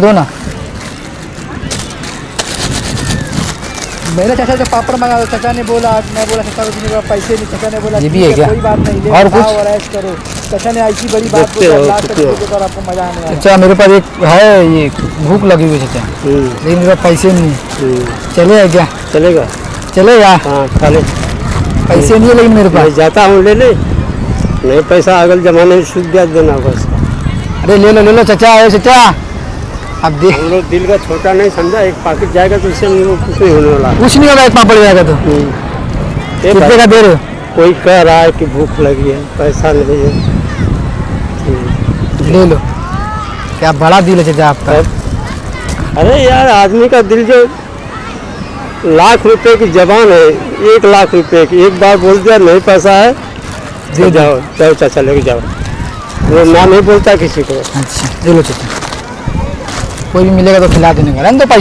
दो ना। मैंने चाचा से पापड़ मंगा, चाचा ने बोला, मैं बोला चाचा को मेरे पास पैसे नहीं, चाचा ने बोला ये भी है क्या? कोई बात नहीं, ले और कुछ? खाओ और ऐश करो। चाचा ने ऐसी बड़ी बात देखते बोली, हो, लास्ट तक देखते हो। देखो तो आपको मजा आने वाला। अच्छा मेरे पास एक है, ये भूख लगी हुई है चाचा, लेकिन मेरे पास पैसे नहीं है। चलेगा क्या? चलेगा। चलेगा? हाँ खा ले। पैसे नहीं है लेकिन मेरे मैं पास। जाता हूँ ले ले, नहीं पैसा अगल जमाने में सूद ब्याज देना बस। अरे ले लो चाचा, आए चाचा। अब देख, हम लोग दिल का छोटा नहीं समझा, एक पैकेट जाएगा तो इससे हम लोग कुछ नहीं होने वाला। कुछ नहीं होगा, इतना पड़ जाएगा तो। ये कितने का दे रहे हो? कोई कह रहा है कि भूख लगी है, पैसा नहीं है। ले लो। क्या बड़ा दिल है चाचा आपका। अरे यार आदमी का दिल जो लाख रुपए की जबान है, 1 लाख रुपए की, एक बार बोल दिया नहीं पैसा है, दे जाओ जाओ चाचा लेके जाओ। वो ना नहीं बोलता किसी को। अच्छा ले लो चाचा, कोई भी मिलेगा तो खिला देने का, रहने दो पैसे।